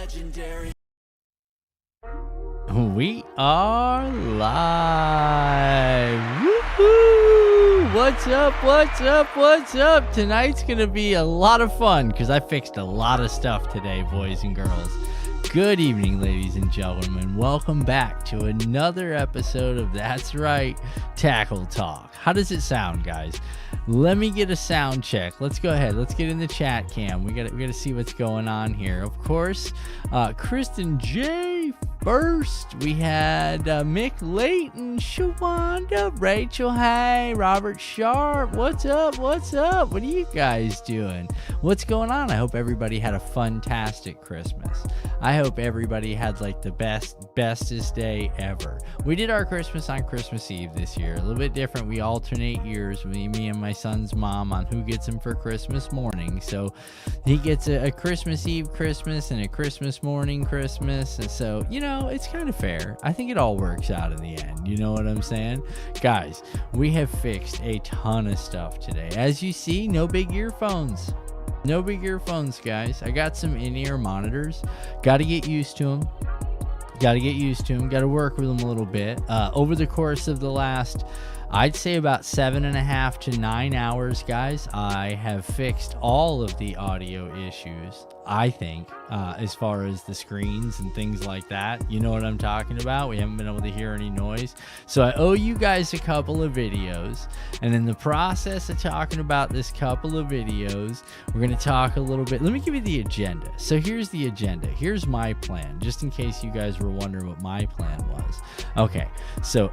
legendary. We are live. Woohoo! What's up? What's up? What's up? Tonight's going to be a lot of fun because I fixed a lot of stuff today, boys and girls. Good evening, ladies and gentlemen. Welcome back to another episode of That's Right, Tackle Talk. How does it sound, guys? Let me get a sound check. Let's go ahead. Let's get in the chat cam. We got to see what's going on here. Of course, Kristen J. First, we had Mick Layton, Shawanda, Rachel, hey, Robert Sharp, what's up, what's up, what are you guys doing, what's going on? I hope everybody had a fantastic Christmas. I hope everybody had like the bestest day ever. We did our Christmas on Christmas Eve this year, a little bit different. We alternate years, me and my son's mom, on who gets him for Christmas morning. So he gets a Christmas Eve Christmas and a Christmas morning Christmas, and so, you know, it's kind of fair. I think it all works out in the end. You know what I'm saying? Guys, we have fixed a ton of stuff today. As you see, no big earphones. No big earphones, guys. I got some in-ear monitors. Got to get used to them. Got to work with them a little bit. Over the course of the last, I'd say about 7.5 to 9 hours, guys, I have fixed all of the audio issues, I think, as far as the screens and things like that. You know what I'm talking about? We haven't been able to hear any noise. So I owe you guys a couple of videos. And in the process of talking about this couple of videos, we're going to talk a little bit. Let me give you the agenda. So here's the agenda. Here's my plan, just in case you guys were wondering what my plan was. Okay, so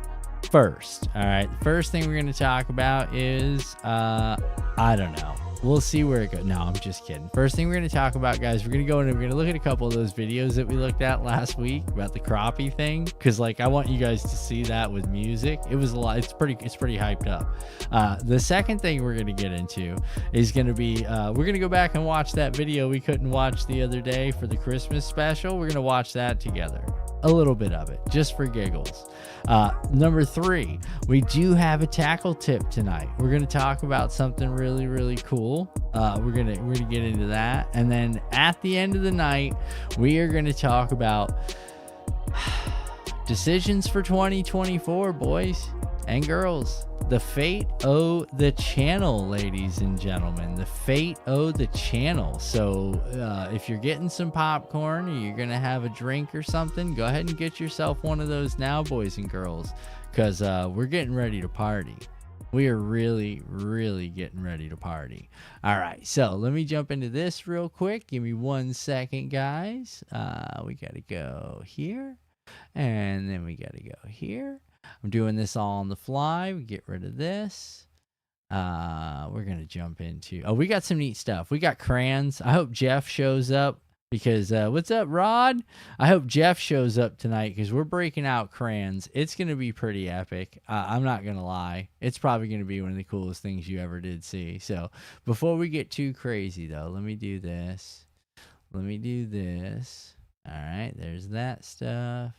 first, all right, the first thing we're going to talk about is, I don't know. We'll see where it goes. No, I'm just kidding. First thing we're going to talk about, guys, we're going to go in and we're going to look at a couple of those videos that we looked at last week about the crappie thing. Because, like, I want you guys to see that with music. It was a lot. It's pretty hyped up. The second thing we're going to get into is going to be, we're going to go back and watch that video we couldn't watch the other day for the Christmas special. We're going to watch that together. A little bit of it, just for giggles. Number 3, we do have a tackle tip tonight. We're going to talk about something really, really cool. We're gonna get into that, and then at the end of the night, we are going to talk about decisions for 2024, boys and girls. The fate of the channel, ladies and gentlemen. The fate of the channel. So if you're getting some popcorn or you're going to have a drink or something, go ahead and get yourself one of those now, boys and girls, because we're getting ready to party. We are really, really getting ready to party. All right, so let me jump into this real quick. Give me 1 second, guys. We got to go here, and then we got to go here. I'm doing this all on the fly. We get rid of this. We're going to jump into... Oh, we got some neat stuff. We got crayons. I hope Jeff shows up because... what's up, Rod? I hope Jeff shows up tonight because we're breaking out crayons. It's going to be pretty epic. I'm not going to lie. It's probably going to be one of the coolest things you ever did see. So before we get too crazy, though, let me do this. All right, there's that stuff.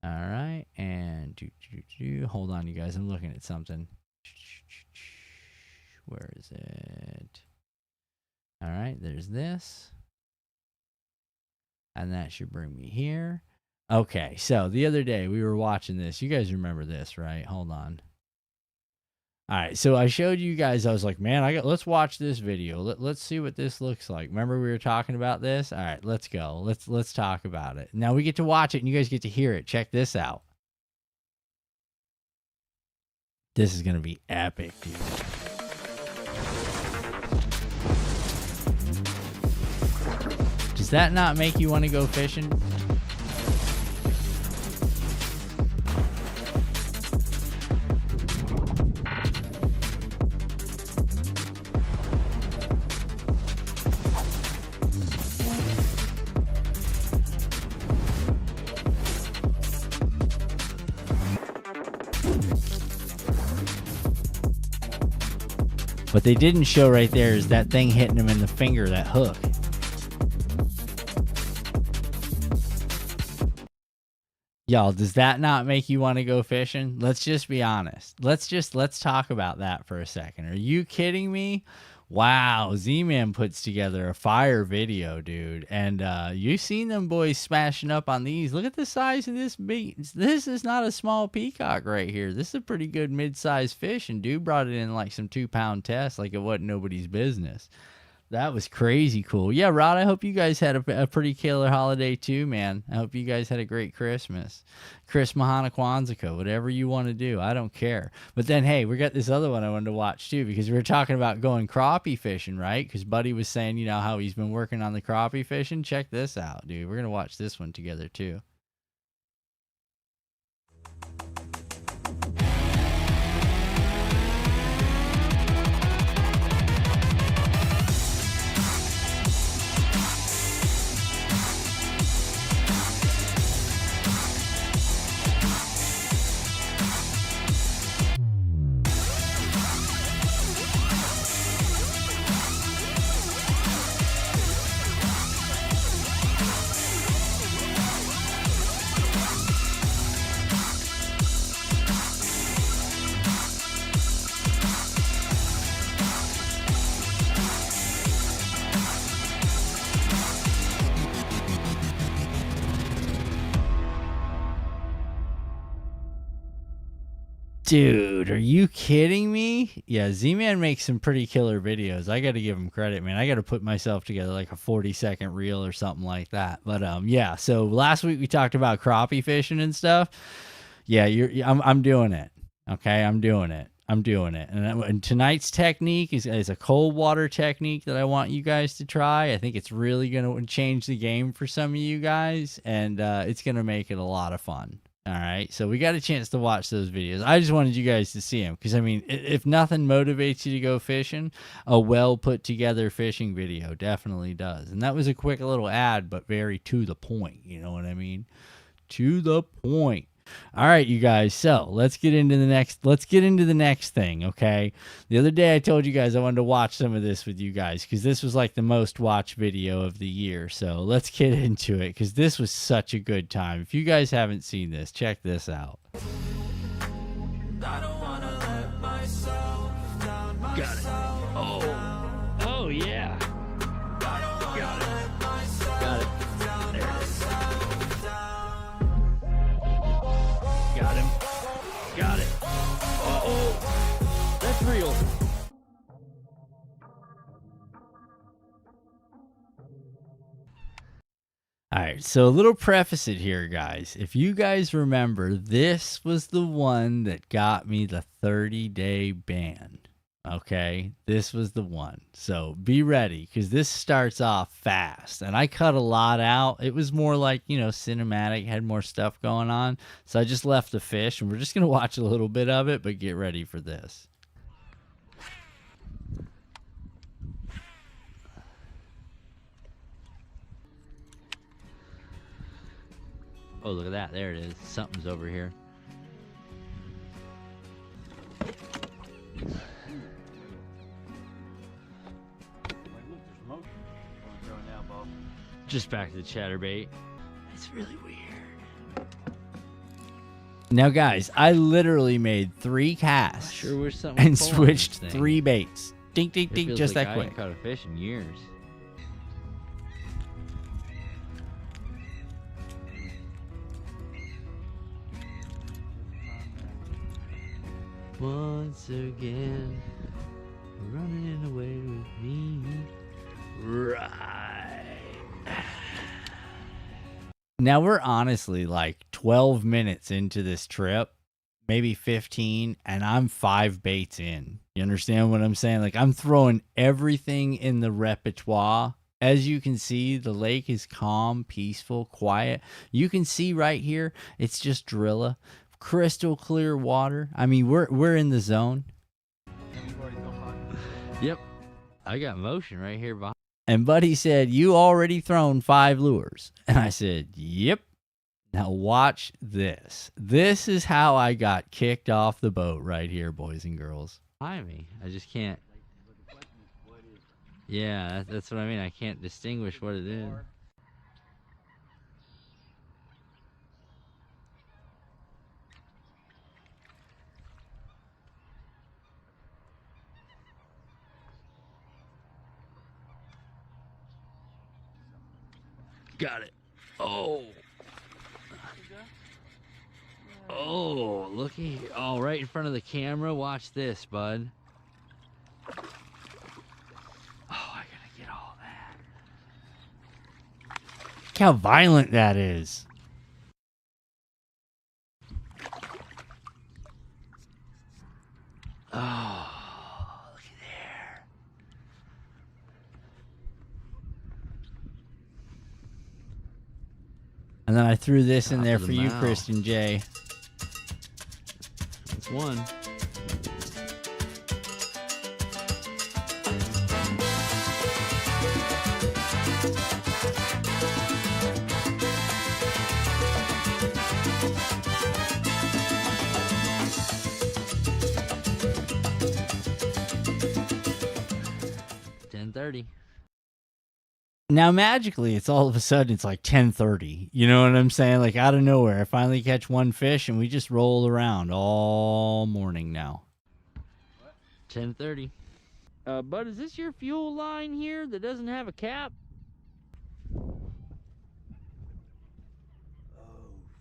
All right, and hold on, you guys. I'm looking at something. Where is it? All right, there's this. And that should bring me here. Okay, so the other day we were watching this. You guys remember this, right? Hold on. All right, so I showed you guys. I was like, man, let's watch this video. Let's see what this looks like. Remember we were talking about this? All right, let's go. Let's talk about it. Now we get to watch it, and you guys get to hear it. Check this out. This is going to be epic, dude. Does that not make you want to go fishing? What they didn't show right there is that thing hitting him in the finger, that hook. Y'all, does that not make you want to go fishing? Let's just be honest. Let's talk about that for a second. Are you kidding me? Wow, Z-Man puts together a fire video, dude. And you seen them boys smashing up on these. Look at the size of this beat. This is not a small peacock right here. This is a pretty good mid-sized fish, and dude brought it in like some 2-pound tests like it wasn't nobody's business. That was crazy cool. Yeah, Rod, I hope you guys had a pretty killer holiday too, man. I hope you guys had a great Christmas. Chris Mahana Kwanzaa, whatever you want to do. I don't care. But then, hey, we got this other one I wanted to watch too, because we were talking about going crappie fishing, right? Because Buddy was saying, you know, how he's been working on the crappie fishing. Check this out, dude. We're going to watch this one together too. Dude, are you kidding me? Yeah, Z-Man makes some pretty killer videos. I got to give him credit, man. I got to put myself together like a 40-second reel or something like that. But yeah. So last week we talked about crappie fishing and stuff. Yeah, I'm doing it. Okay, I'm doing it. And tonight's technique is a cold water technique that I want you guys to try. I think it's really going to change the game for some of you guys, and it's going to make it a lot of fun. All right, so we got a chance to watch those videos. I just wanted you guys to see them because, I mean, if nothing motivates you to go fishing, a well put together fishing video definitely does. And that was a quick little ad, but very to the point. You know what I mean? To the point. All right, you guys. So let's get into the next thing. Okay. The other day I told you guys I wanted to watch some of this with you guys because this was like the most watched video of the year. So let's get into it because this was such a good time. If you guys haven't seen this, check this out. Got it. Oh yeah. Got it. There it is. Got him. Got it. Uh-oh. That's real. All right, so a little preface it here, guys. If you guys remember, this was the one that got me the 30-day ban. Okay, this was the one. So be ready because this starts off fast. And I cut a lot out. It was more like, you know, cinematic, had more stuff going on. So I just left the fish and we're just going to watch a little bit of it, but get ready for this. Oh, look at that. There it is. Something's over here. Just back to the chatterbait. It's really weird. Now, guys, I literally made 3 casts and switched 3 baits. Ding, ding, ding, just that quick. I haven't caught a fish in years. Once again, running away with me. Right. Now we're honestly like 12 minutes into this trip, maybe 15, and I'm 5 baits in. You understand what I'm saying? Like I'm throwing everything in the repertoire. As you can see, the lake is calm, peaceful, quiet. You can see right here, it's just Drilla. Crystal clear water. I mean, we're in the zone. Yep. I got motion right here behind. And Buddy said, "You already thrown 5 lures." And I said, "Yep." Now watch this. This is how I got kicked off the boat right here, boys and girls. Behind me. I just can't. Yeah, that's what I mean. I can't distinguish what it is. Got it. Oh. Oh, looky. Oh, right in front of the camera. Watch this, bud. Oh, I gotta get all that. Look how violent that is. Oh, look at there. And then I threw this in there for you, Kristen J. That's one. Now magically, it's all of a sudden it's like 10:30. You know what I'm saying? Like out of nowhere, I finally catch one fish and we just roll around all morning now. 10:30. Bud, is this your fuel line here that doesn't have a cap? Oh,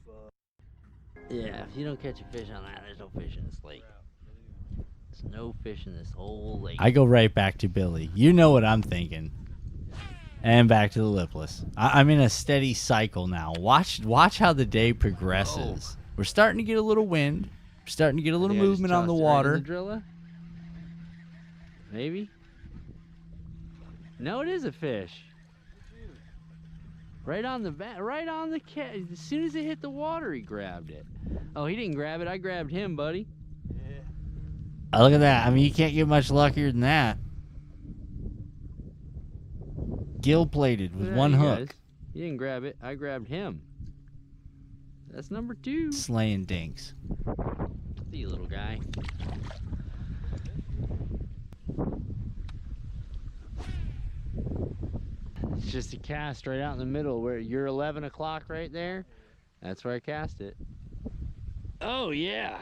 fuck. Yeah, if you don't catch a fish on that, there's no fish in this lake. There's no fish in this whole lake. I go right back to Billy. You know what I'm thinking. And back to the lipless. I'm in a steady cycle now. Watch how the day progresses. Oh. We're starting to get a little wind. We're starting to get a little movement on the water. Right in the maybe? No, it is a fish. Right on the back, right on the cat. As soon as it hit the water, he grabbed it. Oh, he didn't grab it. I grabbed him, buddy. Yeah. Oh, look at that. I mean, you can't get much luckier than that. Gill plated with one hook. Guys. You didn't grab it. I grabbed him. That's number 2. Slaying dinks. See you, little guy. It's just a cast right out in the middle where you're 11 o'clock right there. That's where I cast it. Oh, yeah.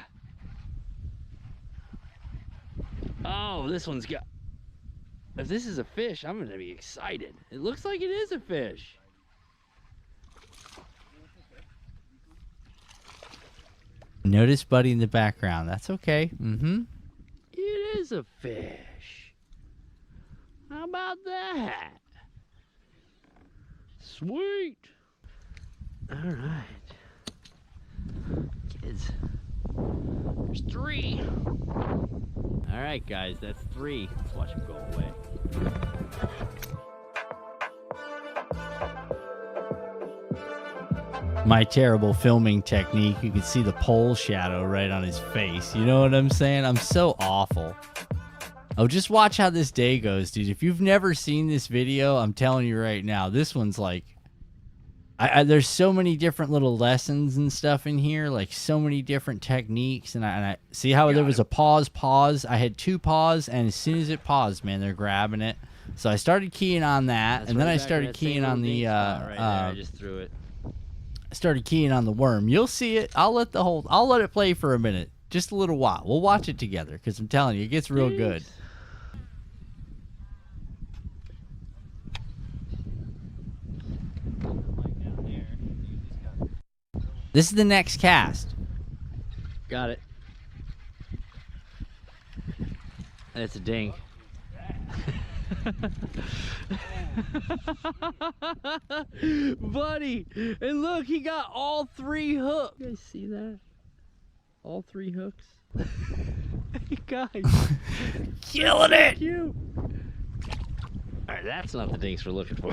Oh, this one's got... If this is a fish, I'm going to be excited. It looks like it is a fish. Notice Buddy in the background. That's okay. Mm-hmm. It is a fish. How about that? Sweet. All right. Kids. There's 3. All right, guys, that's 3. Let's watch him go away. My terrible filming technique, you can see the pole shadow right on his face. You know what I'm saying? I'm so awful. Oh, just watch how this day goes, dude. If you've never seen this video, I'm telling you right now, this one's like... there's so many different little lessons and stuff in here, like so many different techniques. And I see how there was a pause. I had 2 pause, and as soon as it paused, man, they're grabbing it. So I started keying on that, and then I started keying on the I just threw it. I started keying on the worm. You'll see it. I'll let it play for a minute, just a little while. We'll watch it together because I'm telling you, it gets real good. This is the next cast. Got it. That's a dink. Buddy, and look, he got all 3 hooks. You guys see that? All 3 hooks. Hey guys. Killing it. Cute. All right, that's not the dinks we're looking for.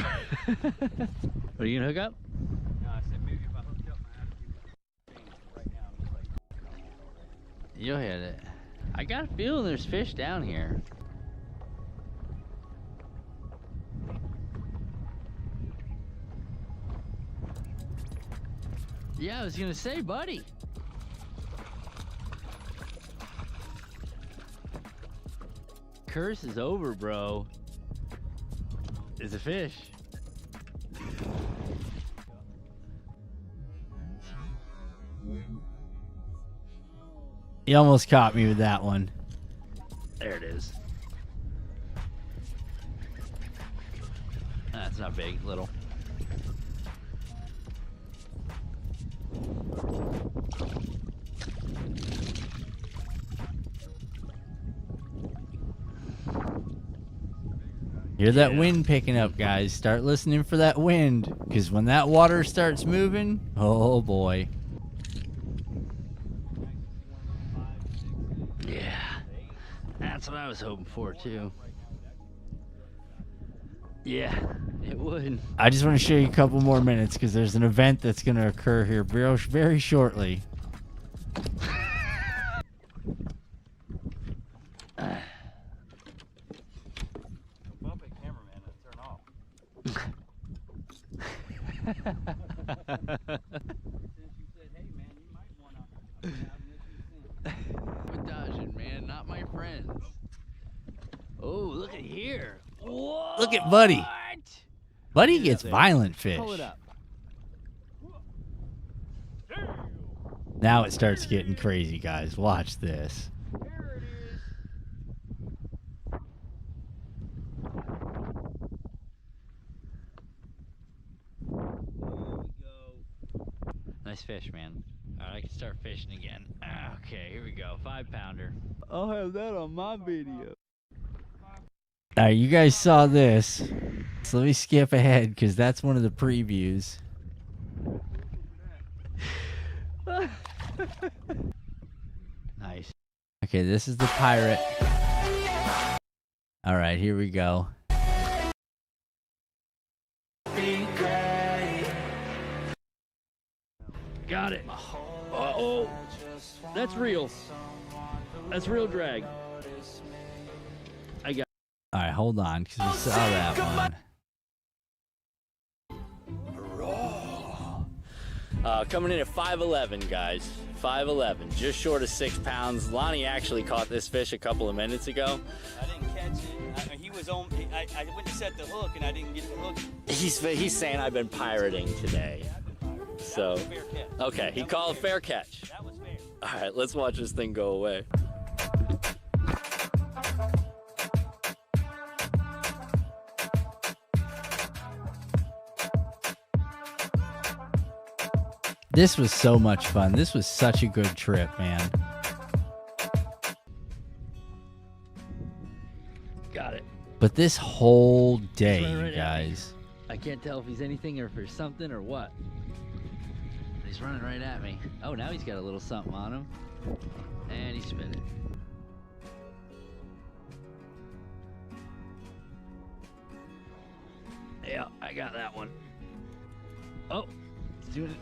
Are you gonna hook up? No, I said maybe if I hooked up my attitude right now. I'm just like, you'll hit it. I got a feeling there's fish down here. Yeah, I was gonna say, buddy. Curse is over, bro. It's a fish. You almost caught me with that one. There it is. That's not big, little. Hear that wind picking up, guys. Start listening for that wind, because when that water starts moving, oh boy. Yeah, that's what I was hoping for too. Yeah, it would. I just want to show you a couple more minutes because there's an event that's going to occur here very shortly. Dodging, man, not my friends. Oh, look at here. Whoa, look at Buddy. Buddy gets violent fish. Pull it up. Now it starts getting crazy, guys. Watch this. Nice fish, man. All right, I can start fishing again. Okay, here we go. 5-pounder. I'll have that on my video. All right, you guys saw this. So let me skip ahead because that's one of the previews. Nice. Okay, this is the pirate. All right, here we go. Got it. Uh-oh. That's real. That's real drag. I got. All right, hold on, because we saw that one. Coming in at 5'11", guys. 5'11", just short of 6 pounds. Lonnie actually caught this fish a couple of minutes ago. I didn't catch it. He was on. I went to set the hook and I didn't get the hook. He's saying I've been pirating today. So, Fair catch. okay, he called fair catch. That was fair. All right, let's watch this thing go away. This was so much fun. This was such a good trip, man. Got it. But this whole day, you guys. I can't tell if he's anything or if there's something or what. He's running right at me. Oh, now he's got a little something on him. And he's spinning. Yeah, I got that one. Oh, he's doing it.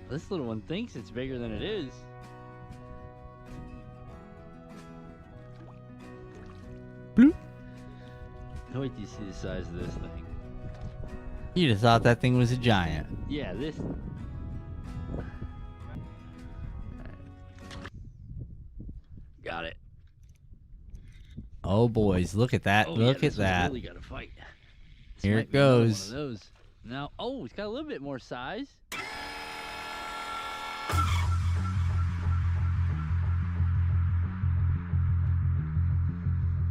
This little one thinks it's bigger than it is. Bloop. Wait till you see the size of this thing. You'd have thought that thing was a giant. Yeah, this. Got it. Oh, boys, look at that. Look at that. Really gotta fight. Here it goes. One of those. Now, oh, it's got a little bit more size.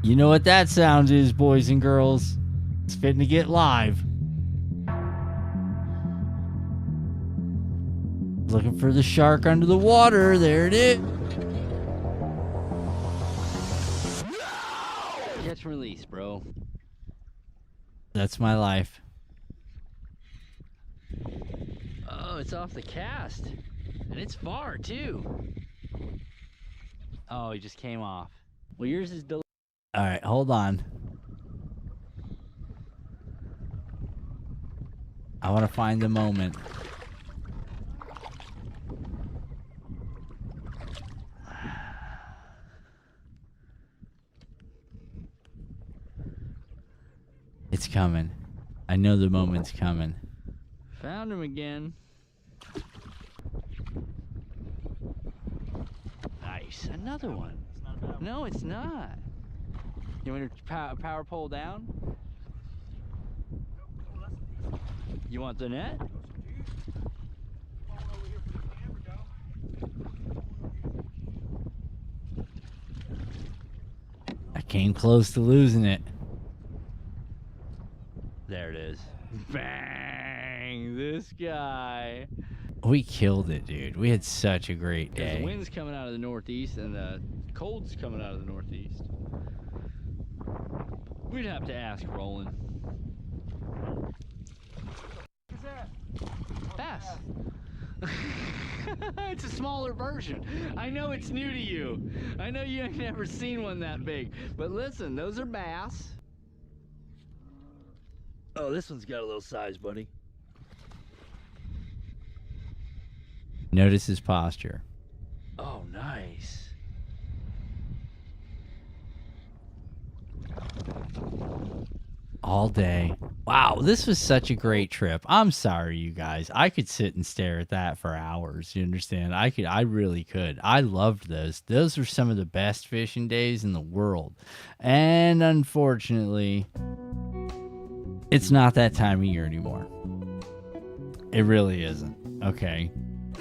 You know what that sound is, boys and girls. It's fitting to get live. Looking for the shark under the water. There it is. Catch and release, bro. That's my life. Oh, it's off the cast. And it's far, too. Oh, he just came off. Well, yours is delayed. All right, hold on. I want to find the moment. It's coming. I know the moment's coming. Found him again. Nice. Another one. No, it's not. You want to power pole down? You want the net? I came close to losing it. There it is. Bang! This guy. We killed it, dude. We had such a great day. The wind's coming out of the northeast and the cold's coming out of the northeast. We'd have to ask Roland. What's that? Bass. It's a smaller version. I know it's new to you. I know you ain't never seen one that big. But listen, those are bass. Oh, this one's got a little size, buddy. Notice his posture. Oh, nice. All day. Wow, this was such a great trip. I'm sorry, you guys. I could sit and stare at that for hours. You understand? I really could. I loved those. Those were some of the best fishing days in the world. And unfortunately, it's not that time of year anymore. It really isn't. Okay.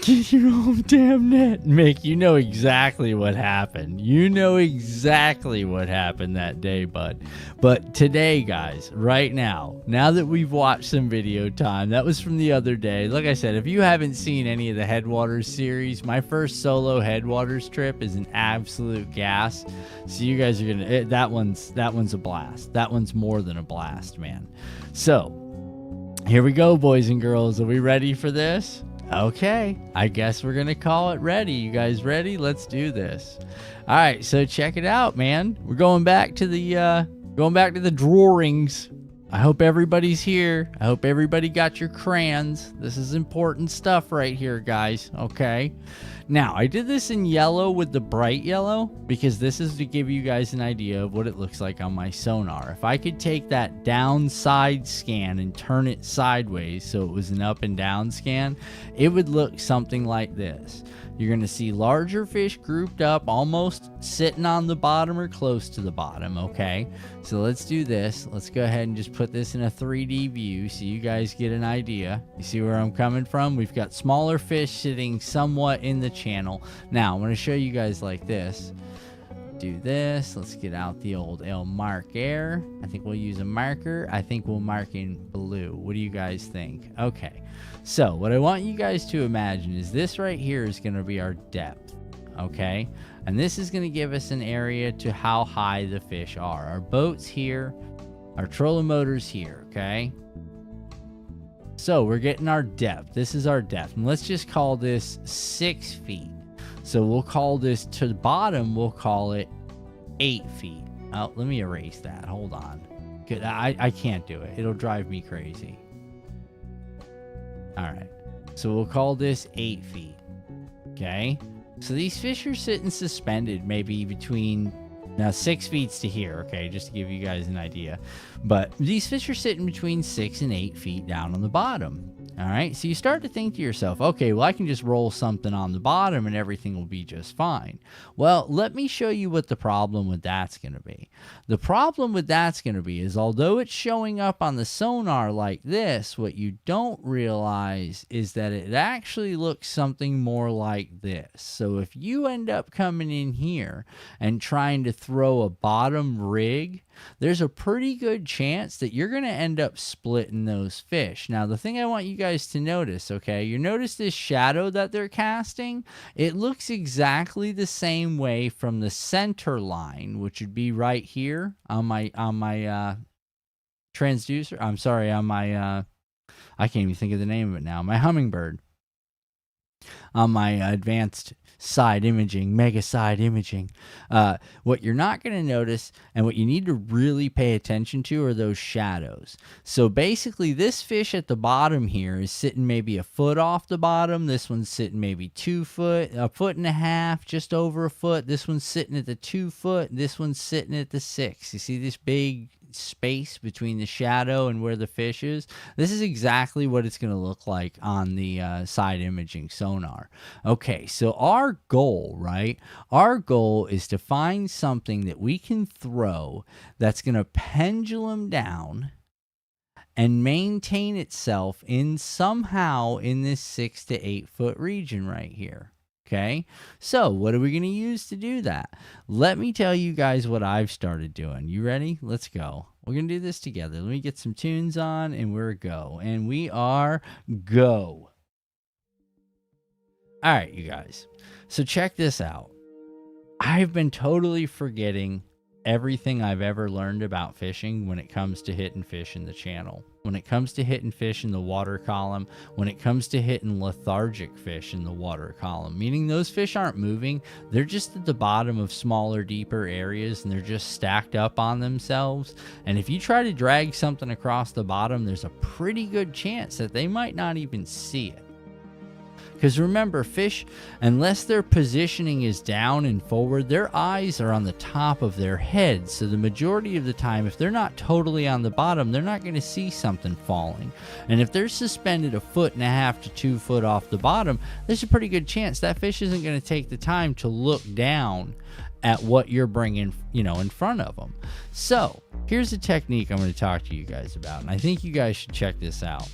Get your own damn net, Mick. You know exactly what happened. You know exactly what happened that day, bud. But today, guys, right now that we've watched some video time, that was from the other day. Like I said, if you haven't seen any of the Headwaters series, my first solo Headwaters trip is an absolute gas. So you guys are gonna that one's a blast. That one's more than a blast, man. So here we go, boys and girls. Are we ready for this? Okay, I guess we're gonna call it ready. You guys ready? Let's do this. All right, so check it out, man. We're going back to the drawings. I hope everybody's here. I hope everybody got your crayons. This is important stuff right here, guys. Okay. Now, I did this in yellow with the bright yellow because this is to give you guys an idea of what it looks like on my sonar. If I could take that downside scan and turn it sideways so it was an up and down scan, it would look something like this. You're going to see larger fish grouped up, almost sitting on the bottom or close to the bottom, okay? So let's do this. Let's go ahead and just put this in a 3D view so you guys get an idea. You see where I'm coming from? We've got smaller fish sitting somewhat in the channel. Now, I'm going to show you guys like this. Do this. Let's get out the old El Marker. I think we'll use a marker. I think we'll mark in blue. What do you guys think? Okay. So what I want you guys to imagine is this right here is going to be our depth. Okay. And this is going to give us an area to how high the fish are. Our boat's here. Our trolling motor's here. Okay. So we're getting our depth. This is our depth. And let's just call this 6 feet. So we'll call this to the bottom, we'll call it 8 feet. Oh, let me erase that. Hold on. Good. I can't do it. It'll drive me crazy. All right. So we'll call this 8 feet. Okay. So these fish are sitting suspended maybe between, now 6 feet to here. Okay. Just to give you guys an idea. But these fish are sitting between 6 and 8 feet down on the bottom. All right, so you start to think to yourself, okay, well, I can just roll something on the bottom and everything will be just fine. Well, let me show you what the problem with that's going to be. The problem with that's going to be is although it's showing up on the sonar like this, what you don't realize is that it actually looks something more like this. So if you end up coming in here and trying to throw a bottom rig, there's a pretty good chance that you're going to end up splitting those fish. Now, the thing I want you guys to notice, okay, you notice this shadow that they're casting? It looks exactly the same way from the center line, which would be right here on my transducer. I'm sorry, on my, I can't even think of the name of it now, my Hummingbird. On my advanced side imaging, mega side imaging. What you're not going to notice and what you need to really pay attention to are those shadows. So basically this fish at the bottom here is sitting maybe a foot off the bottom. This one's sitting maybe 2 foot, a foot and a half, just over a foot. This one's sitting at the 2 foot. This one's sitting at the 6. You see this big space between the shadow and where the fish is? This is exactly what it's going to look like on the side imaging sonar. Okay, so our goal, right? Our goal is to find something that we can throw that's going to pendulum down and maintain itself in somehow in this 6 to 8 foot region right here. Okay, so what are we going to use to do that? Let me tell you guys what I've started doing. You ready? Let's go. We're going to do this together. Let me get some tunes on and we're go. And we are go. All right, you guys. So check this out. I've been totally forgetting everything I've ever learned about fishing when it comes to hitting fish in the channel, when it comes to hitting fish in the water column, when it comes to hitting lethargic fish in the water column, meaning those fish aren't moving. They're just at the bottom of smaller, deeper areas, and they're just stacked up on themselves. And if you try to drag something across the bottom, there's a pretty good chance that they might not even see it. Because remember, fish, unless their positioning is down and forward, their eyes are on the top of their heads. So the majority of the time, if they're not totally on the bottom, they're not going to see something falling. And if they're suspended 1.5 to 2 foot off the bottom, there's a pretty good chance that fish isn't going to take the time to look down at what you're bringing, in front of them. So here's a technique I'm going to talk to you guys about. And I think you guys should check this out.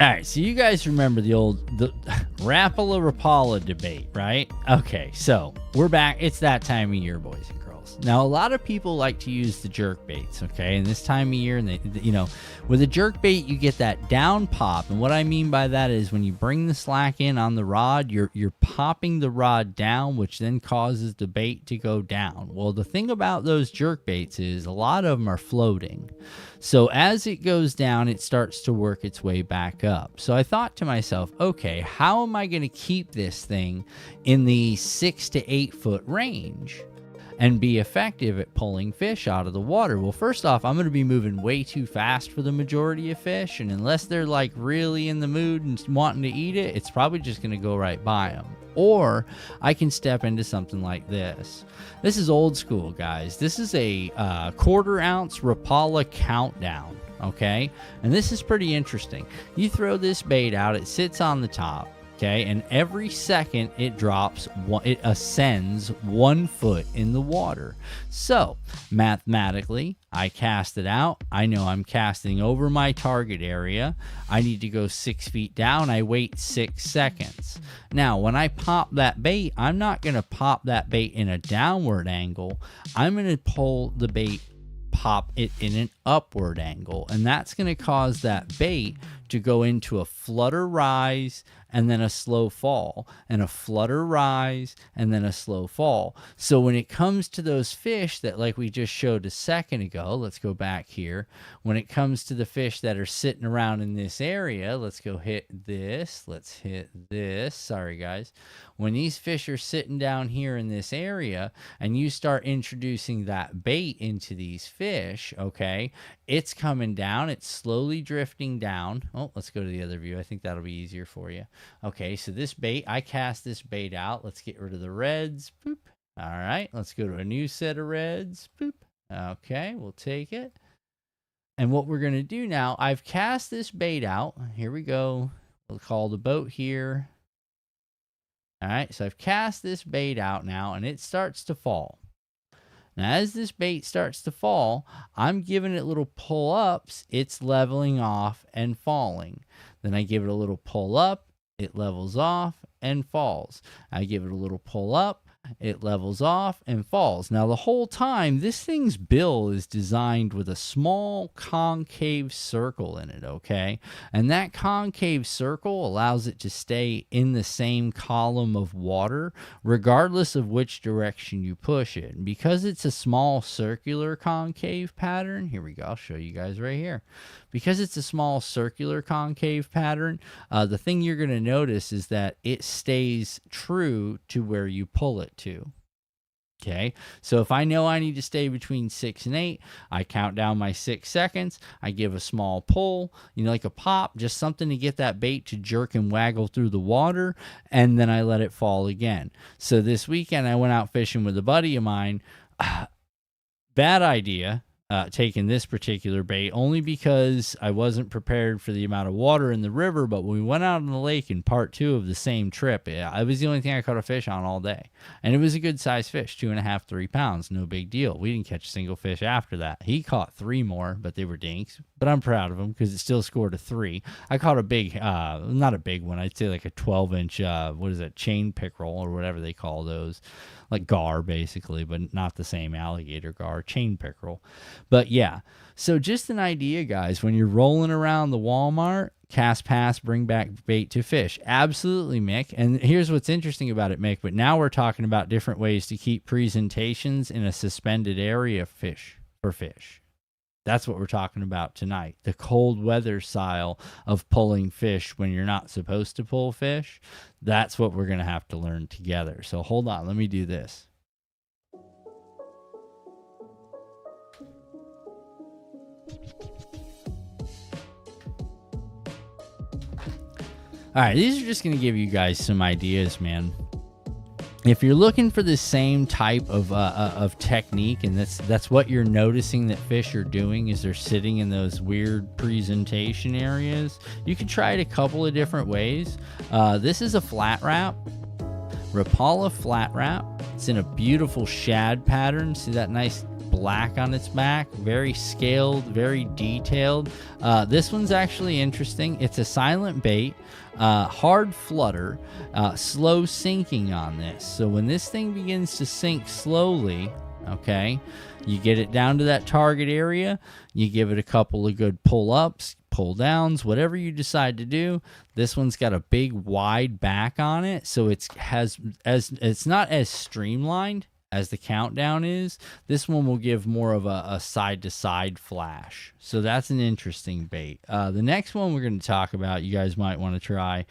All right, so you guys remember the Rapala-Rapala debate, right? Okay, so we're back. It's that time of year, boys and girls. Now, a lot of people like to use the jerk baits, okay? And this time of year, and with a jerk bait, you get that down pop. And what I mean by that is when you bring the slack in on the rod, you're popping the rod down, which then causes the bait to go down. Well, the thing about those jerk baits is a lot of them are floating. So as it goes down, it starts to work its way back up. So I thought to myself, okay, how am I going to keep this thing in the 6 to 8 foot range and be effective at pulling fish out of the water? Well, first off, I'm going to be moving way too fast for the majority of fish. And unless they're like really in the mood and wanting to eat it, it's probably just going to go right by them. Or I can step into something like this. This is old school, guys. This is a 1/4 ounce Rapala countdown, okay? And this is pretty interesting. You throw this bait out, it sits on the top, okay? And every second it drops, it ascends 1 foot in the water. So mathematically, I cast it out. I know I'm casting over my target area. I need to go 6 feet down. I wait 6 seconds. Now, when I pop that bait, I'm not going to pop that bait in a downward angle. I'm going to pull the bait, pop it in an upward angle, and that's going to cause that bait to go into a flutter rise and then a slow fall, and a flutter rise and then a slow fall. So when it comes to those fish that, like we just showed a second ago, let's go back here. When it comes to the fish that are sitting around in this area, let's go hit this. Let's hit this. Sorry, guys. When these fish are sitting down here in this area and you start introducing that bait into these fish, okay, it's coming down. It's slowly drifting down. Oh, let's go to the other view. I think that'll be easier for you. Okay, so this bait, I cast this bait out. Let's get rid of the reds. Boop. All right, let's go to a new set of reds. Boop. Okay, we'll take it. And what we're going to do now, I've cast this bait out. Here we go. We'll call the boat here. All right, so I've cast this bait out now, and it starts to fall. Now, as this bait starts to fall, I'm giving it little pull-ups. It's leveling off and falling. Then I give it a little pull-up. It levels off and falls. I give it a little pull-up. It levels off and falls. Now, the whole time, this thing's bill is designed with a small concave circle in it, okay? And that concave circle allows it to stay in the same column of water, regardless of which direction you push it. And because it's a small circular concave pattern, here we go, I'll show you guys right here. Because it's a small circular concave pattern, the thing you're going to notice is that it stays true to where you pull it to. Okay, so if I know I need to stay between 6 and 8, I count down my 6 seconds. I give a small pull, like a pop, just something to get that bait to jerk and waggle through the water, and then I let it fall again. So this weekend I went out fishing with a buddy of mine. Bad idea. taking this particular bait, only because I wasn't prepared for the amount of water in the river. But when we went out on the lake in part 2 of the same trip, it was the only thing I caught a fish on all day. And it was a good sized fish, 2.5, 3 pounds. No big deal. We didn't catch a single fish after that. He caught 3 more, but they were dinks. But I'm proud of him because it still scored a 3. I caught a big, not a big one. I'd say like a 12-inch, what is it, chain pickerel or whatever they call those. Like gar, basically, but not the same alligator gar, chain pickerel. But yeah, so just an idea, guys, when you're rolling around the Walmart, cast pass, bring back bait to fish. Absolutely, Mick. And here's what's interesting about it, Mick, but now we're talking about different ways to keep presentations in a suspended area for fish. That's what we're talking about tonight. The cold weather style of pulling fish when you're not supposed to pull fish. That's what we're going to have to learn together. So hold on, let me do this. All right, these are just going to give you guys some ideas, man. If you're looking for the same type of technique, and that's what you're noticing that fish are doing, is they're sitting in those weird presentation areas, you can try it a couple of different ways. This is a flat wrap, Rapala flat wrap. It's in a beautiful shad pattern. See that nice black on its back? Very scaled, very detailed. This one's actually interesting. It's a silent bait. Hard flutter, slow sinking on this. So when this thing begins to sink slowly, okay, you get it down to that target area, you give it a couple of good pull-ups, pull-downs, whatever you decide to do. This one's got a big wide back on it, so it's not as streamlined as the countdown is. This one will give more of a side-to-side flash. So that's an interesting bait. The next one we're going to talk about, you guys might want to try,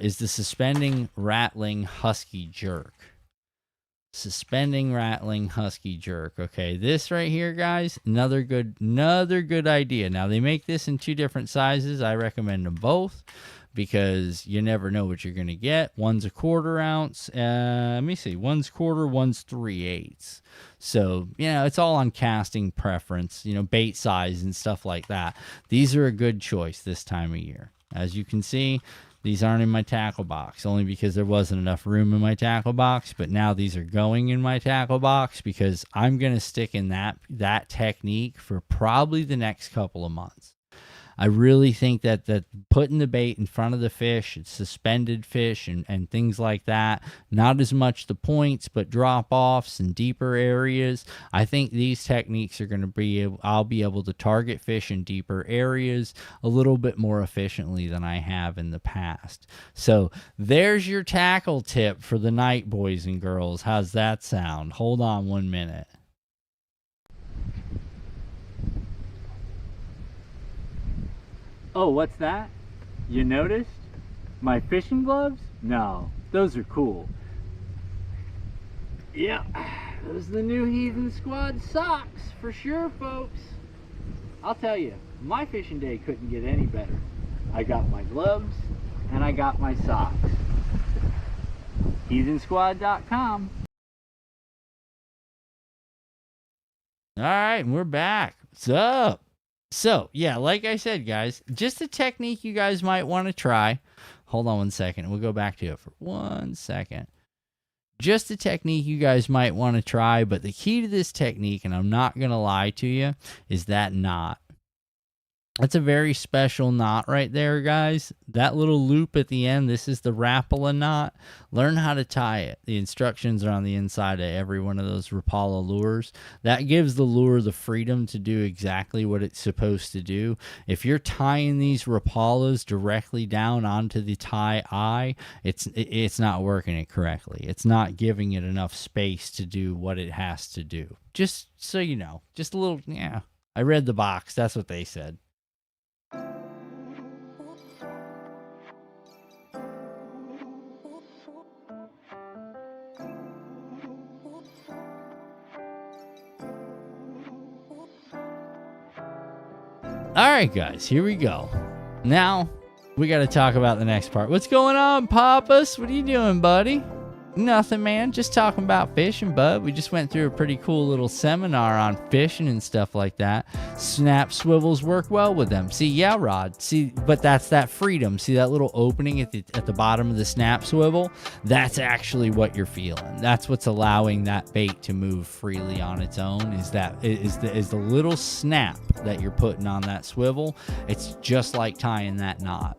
is the suspending rattling husky jerk. Suspending rattling husky jerk. Okay, this right here, guys, another good idea. Now they make this in 2 different sizes. I recommend them both, because you never know what you're going to get. One's a 1/4 ounce. Let me see. One's 1/4, one's 3/8. So, it's all on casting preference, bait size and stuff like that. These are a good choice this time of year. As you can see, these aren't in my tackle box, only because there wasn't enough room in my tackle box. But now these are going in my tackle box because I'm going to stick in that technique for probably the next couple of months. I really think that putting the bait in front of the fish, suspended fish and things like that, not as much the points, but drop-offs and deeper areas. I think these techniques are going to I'll be able to target fish in deeper areas a little bit more efficiently than I have in the past. So there's your tackle tip for the night, boys and girls. How's that sound? Hold on 1 minute. Oh, what's that? You noticed? My fishing gloves? No, those are cool. Yeah, those are the new Heathen Squad socks for sure, folks. I'll tell you, my fishing day couldn't get any better. I got my gloves and I got my socks. Heathensquad.com. All right, and we're back. What's up? So, yeah, like I said, guys, just a technique you guys might want to try. Hold on 1 second. We'll go back to it for 1 second. Just a technique you guys might want to try, but the key to this technique, and I'm not going to lie to you, is that knot. That's a very special knot right there, guys. That little loop at the end, this is the Rapala knot. Learn how to tie it. The instructions are on the inside of every one of those Rapala lures. That gives the lure the freedom to do exactly what it's supposed to do. If you're tying these Rapalas directly down onto the tie eye, it's not working it correctly. It's not giving it enough space to do what it has to do. Just so you know. Just a little, yeah. I read the box. That's what they said. All right, guys, here we go. Now, we got to talk about the next part. What's going on, Papas? What are you doing, buddy? Nothing, man. Just talking about fishing, bud. We just went through a pretty cool little seminar on fishing and stuff like that. Snap swivels work well with them. See, yeah, Rod. See, but that's that freedom. See that little opening at the bottom of the snap swivel? That's actually what you're feeling. That's what's allowing that bait to move freely on its own. Is the little snap that you're putting on that swivel. It's just like tying that knot.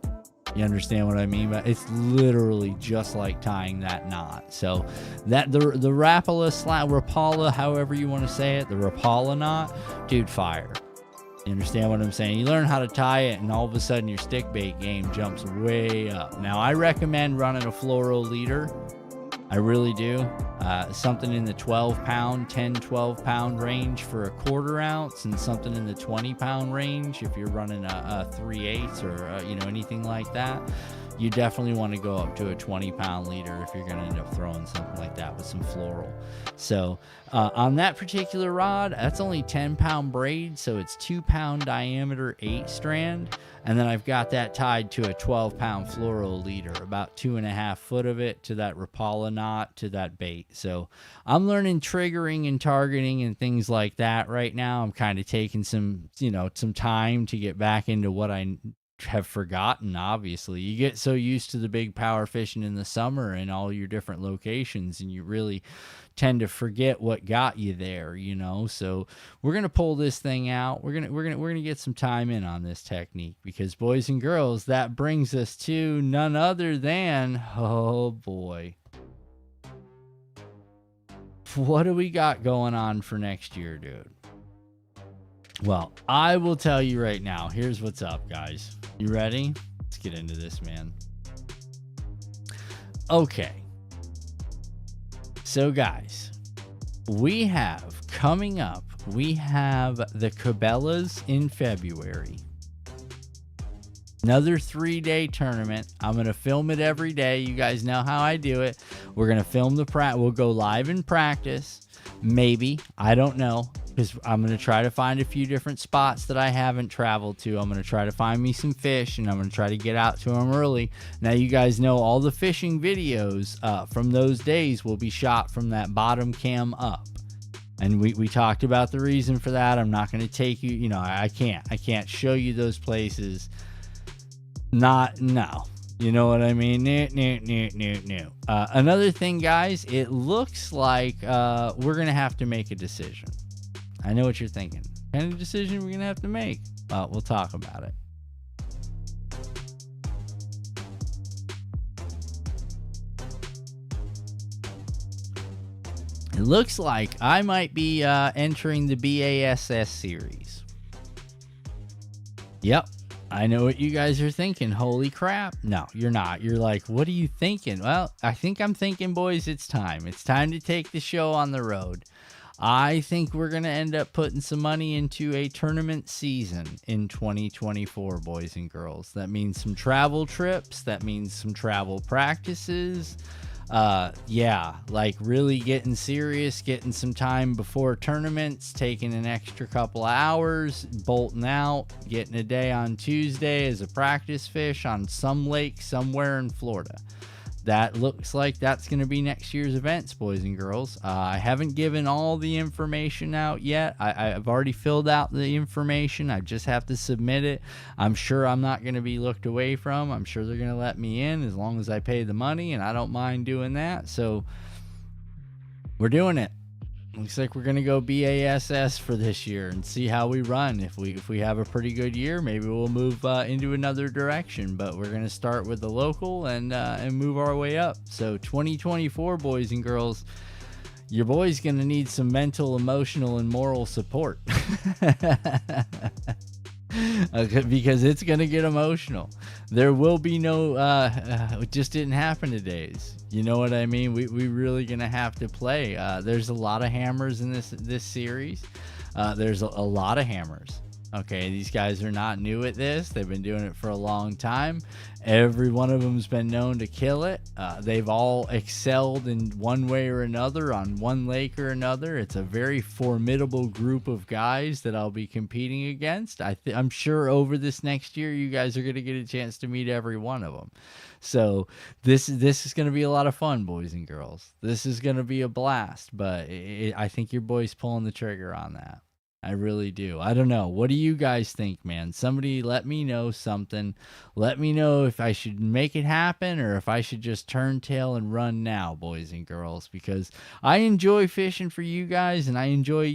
You understand what I mean? But it's literally just like tying that knot. So that the Rapala, however you want to say it, the Rapala knot, dude, fire. You understand what I'm saying? You learn how to tie it, and all of a sudden your stick bait game jumps way up. Now, I recommend running a fluoro leader. I really do. Something in the 12-pound, 10, 12-pound range for a 1/4 ounce, and something in the 20-pound range if you're running a 3/8 or anything like that. You definitely want to go up to a 20-pound leader if you're going to end up throwing something like that with some floral. So on that particular rod, that's only 10-pound braid, so it's 2-pound diameter, 8-strand. And then I've got that tied to a 12-pound fluoro leader, about 2.5 foot of it to that Rapala knot to that bait. So I'm learning triggering and targeting and things like that right now. I'm kind of taking some time to get back into what I have forgotten. Obviously, you get so used to the big power fishing in the summer and all your different locations, and you really tend to forget what got you there, so we're gonna pull this thing out. We're gonna get some time in on this technique, because boys and girls, that brings us to none other than, oh boy, what do we got going on for next year, dude? Well, I will tell you right now. Here's what's up, guys. You ready? Let's get into this, man. Okay. So, guys, we have coming up, we have the Cabela's in February. Another 3-day tournament. I'm going to film it every day. You guys know how I do it. We're going to film we'll go live in practice. Maybe. I don't know. Because I'm going to try to find a few different spots that I haven't traveled to. I'm going to try to find me some fish, and I'm going to try to get out to them early. Now, you guys know all the fishing videos from those days will be shot from that bottom cam up. And we talked about the reason for that. I'm not going to take you, I can't show you those places. No. You know what I mean? No. Another thing, guys, it looks like we're going to have to make a decision. I know what you're thinking. What kind of decision we're going to have to make? Well, we'll talk about it. It looks like I might be entering the BASS series. Yep. I know what you guys are thinking. Holy crap. No, you're not. You're like, what are you thinking? Well, I think I'm thinking, boys, it's time. It's time to take the show on the road. I think we're going to end up putting some money into a tournament season in 2024, boys and girls. That means some travel trips. That means some travel practices. Like really getting serious, getting some time before tournaments, taking an extra couple of hours, bolting out, getting a day on Tuesday as a practice fish on some lake somewhere in Florida. That looks like that's going to be next year's events, boys and girls. I haven't given all the information out yet. I've already filled out the information. I just have to submit it. I'm sure I'm not going to be looked away from. I'm sure they're going to let me in as long as I pay the money, and I don't mind doing that. So we're doing it. Looks like we're going to go BASS for this year and see how we run. If we have a pretty good year, maybe we'll move into another direction. But we're going to start with the local and move our way up. So 2024, boys and girls, your boy's going to need some mental, emotional, and moral support. Because it's going to get emotional. There will be no, it just didn't happen today's. You know what I mean? We really going to have to play. There's a lot of hammers in this series. There's a lot of hammers. Okay, these guys are not new at this. They've been doing it for a long time. Every one of them's been known to kill it. They've all excelled in one way or another on one lake or another. It's a very formidable group of guys that I'll be competing against. I'm sure over this next year, you guys are going to get a chance to meet every one of them. So this is going to be a lot of fun, boys and girls. This is going to be a blast. But I think your boy's pulling the trigger on that. I really do. I don't know. What do you guys think, man? Somebody let me know something. Let me know if I should make it happen or if I should just turn tail and run now, boys and girls, because I enjoy fishing for you guys and I enjoy,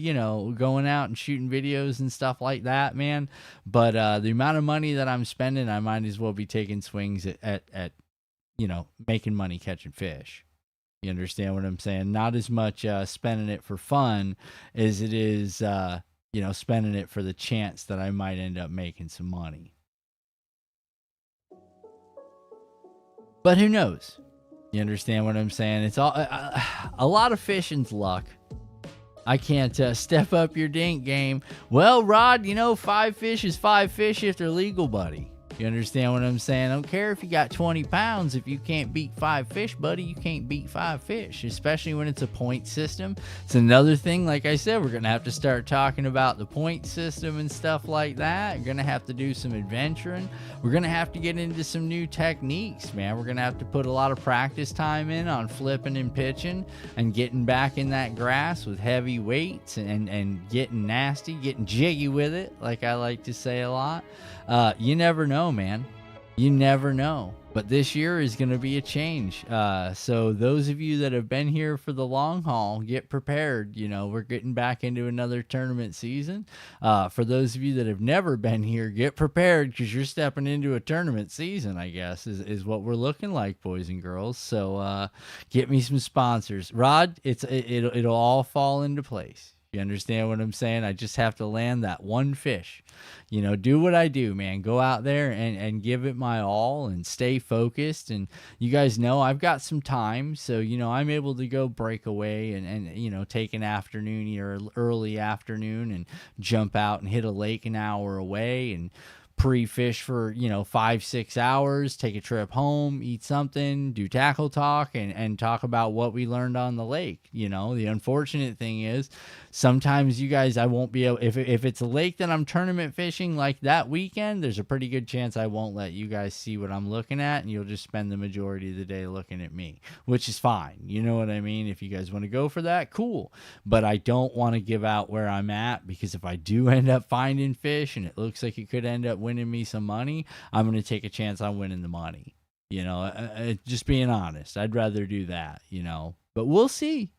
going out and shooting videos and stuff like that, man. But the amount of money that I'm spending, I might as well be taking swings at making money catching fish. You understand what I'm saying? Not as much spending it for fun as it is spending it for the chance that I might end up making some money. But who knows? You understand what I'm saying? It's all a lot of fishing's luck. I can't step up your dink game. Well, Rod, 5 fish is 5 fish if they're legal, buddy. You understand what I'm saying? I don't care if you got 20 pounds. If you can't beat 5 fish, buddy, you can't beat 5 fish, especially when it's a point system. It's another thing, like I said, we're going to have to start talking about the point system and stuff like that. We're going to have to do some adventuring. We're going to have to get into some new techniques, man. We're going to have to put a lot of practice time in on flipping and pitching and getting back in that grass with heavy weights and getting nasty, getting jiggy with it, like I like to say a lot. You never know, man. You never know. But this year is going to be a change. So those of you that have been here for the long haul, get prepared. We're getting back into another tournament season. For those of you that have never been here, get prepared because you're stepping into a tournament season, I guess, is what we're looking like, boys and girls. So get me some sponsors. Rod, it'll all fall into place. You understand what I'm saying? I just have to land that one fish. Do what I do, man. Go out there and give it my all and stay focused. And you guys know I've got some time. So, I'm able to go break away and take an afternoon or early afternoon and jump out and hit a lake an hour away and pre-fish for 5-6 hours, take a trip home, eat something, do tackle talk and talk about what we learned on the lake. The unfortunate thing is sometimes you guys, I won't be able, if it's a lake that I'm tournament fishing like that weekend, there's a pretty good chance I won't let you guys see what I'm looking at and you'll just spend the majority of the day looking at me, which is fine. You know what I mean? If you guys want to go for that, cool. But I don't want to give out where I'm at because if I do end up finding fish and it looks like it could end up winning me some money, I'm going to take a chance on winning the money. Just being honest, I'd rather do that, but we'll see.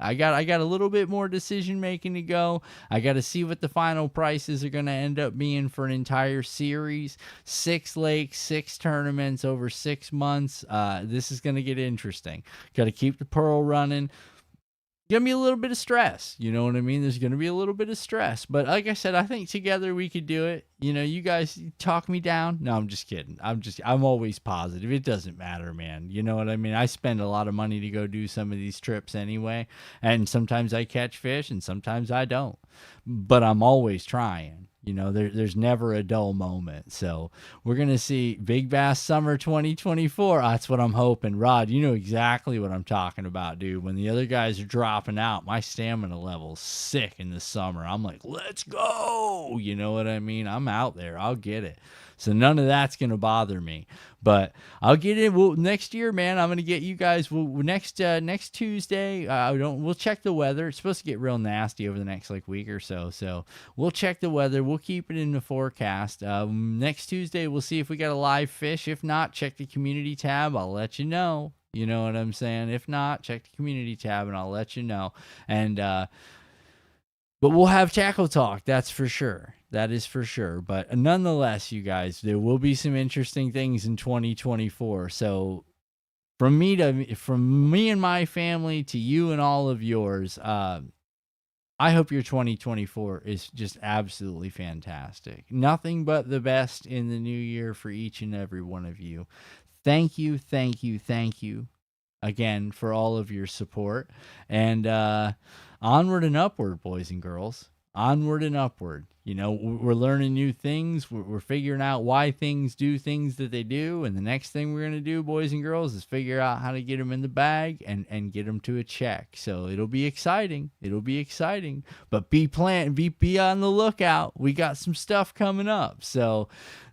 I got a little bit more decision making to go. I got to see what the final prices are going to end up being for an entire series, 6 lakes, 6 tournaments over 6 months. This is going to get interesting. Got to keep the pearl running. Gonna be a little bit of stress, you know what I mean? There's gonna be a little bit of stress, but like I said, I think together we could do it. You guys talk me down. No, I'm just kidding. I'm always positive. It doesn't matter, man. You know what I mean? I spend a lot of money to go do some of these trips anyway, and sometimes I catch fish and sometimes I don't, but I'm always trying. There's never a dull moment. So we're going to see Big Bass Summer 2024. That's what I'm hoping. Rod, you know exactly what I'm talking about, dude. When the other guys are dropping out, my stamina level's sick in the summer. I'm like, let's go. You know what I mean? I'm out there. I'll get it. So none of that's going to bother me. But I'll get it. Next year, man, I'm going to get you guys. Next Tuesday, we'll check the weather. It's supposed to get real nasty over the next week or so. So we'll check the weather. We'll keep it in the forecast. Next Tuesday, we'll see if we got a live fish. If not, check the community tab. I'll let you know. You know what I'm saying? If not, check the community tab and I'll let you know. And but we'll have tackle talk. That's for sure. That is for sure. But nonetheless, you guys, there will be some interesting things in 2024. So from me and my family to you and all of yours, I hope your 2024 is just absolutely fantastic. Nothing but the best in the new year for each and every one of you. Thank you again for all of your support. And onward and upward, boys and girls. onward and upward. You know, we're learning new things. We're figuring out why things do things that they do. And the next thing we're going to do, boys and girls, is figure out how to get them in the bag and get them to a check. So it'll be exciting. It'll be exciting. But be on the lookout. We got some stuff coming up. So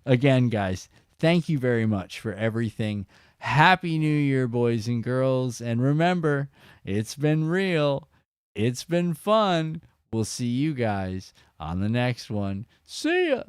again, guys, thank you very much for everything. Happy New Year, boys and girls. And remember, it's been real. It's been fun. We'll see you guys on the next one. See ya.